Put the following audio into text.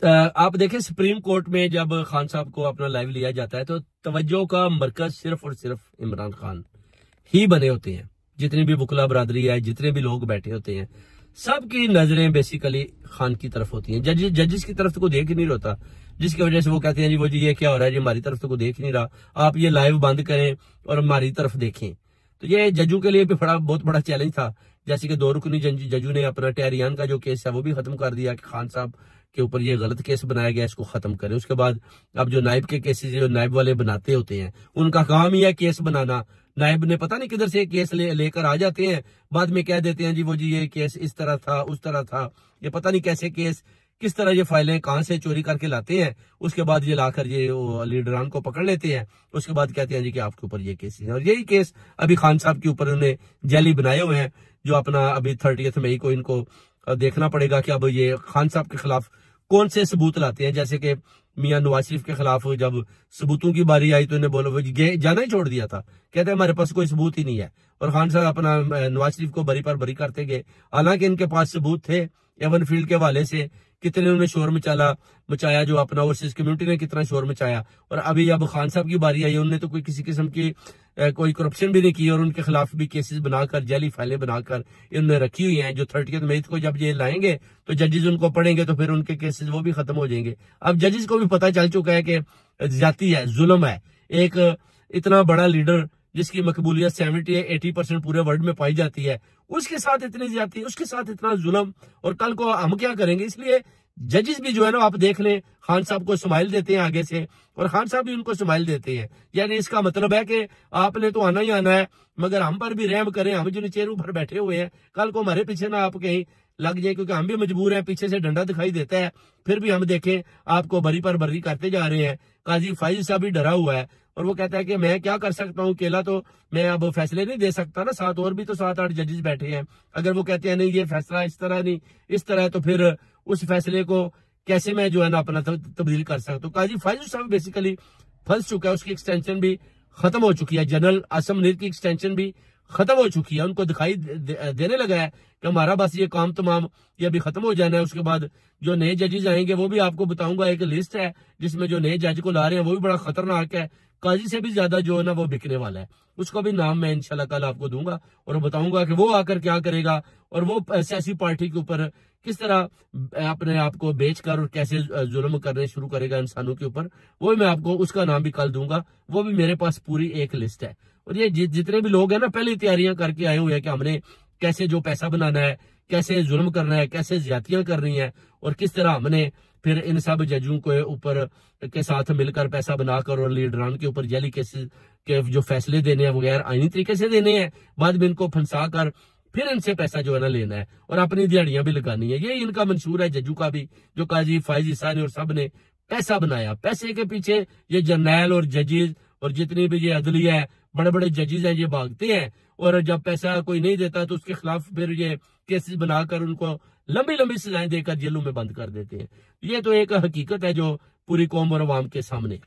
आप देखें supreme court में जब खान साहब को अपना लाइव लिया जाता है तो तवज्जो का मरकज सिर्फ और सिर्फ इमरान खान ही बने होते हैं। जितनी भी वकला बरादरी है, जितने भी लोग बैठे होते हैं, सबकी नजरें बेसिकली खान की तरफ होती हैं। जजेस की तरफ तो कोई देख ही नहीं होता, जिसकी वजह से वो कहते हैं जी वो जी ये क्या हो रहा है जी, हमारी तरफ तो कोई देख नहीं रहा, आप ये लाइव बंद करें और हमारी तरफ देखें। तो ये जजों के लिए भी बहुत बड़ा चैलेंज था। जैसे कि 2 रुकनी जजों ने अपना टेहरियान का जो केस है वो भी खत्म कर दिया कि खान साहब के ऊपर ये गलत केस बनाया गया, इसको खत्म करें। उसके बाद अब जो नायब के केसेस जो नायब वाले बनाते होते हैं, उनका काम ही है केस बनाना। नायब ने पता नहीं किधर से केस लेकर आ जाते हैं, बाद में कह देते हैं जी वो जी ये केस इस तरह था उस तरह था, ये पता नहीं कैसे केस किस तरह ये फाइलें कहां से चोरी करके लाते हैं। उसके बाद ये लाकर ये लीडरान को पकड़ लेते हैं। उसके बाद कहते हैं जी कि आपके ऊपर ये केस है, और यही केस अभी खान साहब के ऊपर उन्होंने जैली बनाए हुए हैं। जो अपना अभी 30 मई को इनको देखना पड़ेगा कि अब ये खान साहब के खिलाफ कौन से सबूत लाते हैं। जैसे कि मियां नवाज शरीफ के खिलाफ जब सबूतों की बारी आई तो इन्हें बोलो वो जाना ही छोड़ दिया था, कहते हैं हमारे पास कोई सबूत ही नहीं है। और खान साहब अपना नवाज शरीफ को बरी पर बरी करते गए, हालांकि इनके पास सबूत थे। एवन फील्ड के हवाले से कितने उन्होंने शोर मचाया, जो अपना ओवरसीज कम्युनिटी ने कितना शोर मचाया। और अभी जब खान साहब की बारी आई, उन्होंने तो कोई किसी किस्म की कोई करप्शन भी नहीं की, और उनके खिलाफ भी केसेस बनाकर जैली फाइलें बनाकर इन्होंने रखी हुई हैं। जो 30 मई को जब ये लाएंगे तो जजेस उनको पढ़ेंगे तो फिर उनके केसेस वो भी खत्म हो जाएंगे। अब जजेस को भी पता चल चुका है कि ज्यादती है, जुल्म है। एक इतना बड़ा लीडर जिसकी मकबूलियत 70-80% पूरे वर्ल्ड में पाई जाती है, उसके साथ इतनी ज्यादती, उसके साथ इतना जुल्म, और कल को हम क्या करेंगे। इसलिए जजेस भी जो है ना, आप देख लें, खान साहब को स्माइल देते हैं आगे से, और खान साहब भी उनको स्माइल देते हैं। यानी इसका मतलब है कि आपने तो आना ही आना है, मगर हम पर भी रहम करें, हम जो चेहरों पर बैठे हुए हैं, कल को हमारे पीछे ना आप कहीं लग जाए, क्योंकि हम भी मजबूर हैं। पीछे से डंडा दिखाई देता है, फिर भी हम देखें आपको बरी पर बरी करते जा रहे हैं। काजी फाइज साहब भी डरा हुआ है, और वो कहता है कि मैं क्या कर सकता हूँ, अकेला तो मैं अब फैसले नहीं दे सकता ना, साथ और भी तो 7-8 जजेस बैठे हैं। अगर वो कहते हैं नहीं ये फैसला इस तरह नहीं इस तरह, तो फिर उस फैसले को कैसे मैं जो है ना अपना तब्दील कर सकता हूँ। काजी फाइज साहब बेसिकली फंस चुका है, उसकी एक्सटेंशन भी खत्म हो चुकी है। जनरल आसम मीर की एक्सटेंशन भी खत्म हो चुकी है। उनको दिखाई देने लगा है कि हमारा बस ये काम तमाम ये अभी खत्म हो जाना है। उसके बाद जो नए जजेस आएंगे वो भी आपको बताऊंगा, एक लिस्ट है जिसमें जो नए जज को ला रहे हैं वो भी बड़ा खतरनाक है। काजी से भी ज्यादा जो है ना वो बिकने वाला है। उसका भी नाम मैं इंशाल्लाह कल आपको दूंगा और बताऊंगा कि वो आकर क्या करेगा, और वो सियासी पार्टी के ऊपर किस तरह अपने आप को बेचकर और कैसे जुल्म करने शुरू करेगा इंसानों के ऊपर। वो भी मैं आपको उसका नाम भी कल दूंगा। वो भी मेरे पास पूरी एक लिस्ट है। और ये जितने भी लोग हैं ना, पहले तैयारियां करके आए हुए हैं कि हमने कैसे जो पैसा बनाना है, कैसे जुल्म करना है, कैसे ज्यादतियां करनी है, और किस तरह हमने फिर इन सब जजों के ऊपर के साथ मिलकर पैसा बनाकर और लीडरान के ऊपर जैली केसेस के जो फैसले देने हैं वो गैर आईनी तरीके से देने हैं, बाद में इनको फंसा कर फिर इनसे पैसा जो है ना लेना है और अपनी दिहाड़ियां भी लगानी है। ये इनका मंशूर है जजों का भी, जो काजी फाइज इसानी और सब ने पैसा बनाया। पैसे के पीछे ये जर्नैल और जजेस और जितनी भी ये अदलिया है, बड़े बड़े जजेस हैं, ये भागते हैं। और जब पैसा कोई नहीं देता तो उसके खिलाफ फिर ये केसेस बनाकर उनको लंबी लंबी सजाएं देकर जेलों में बंद कर देते हैं। ये तो एक हकीकत है जो पूरी कौम और अवाम के सामने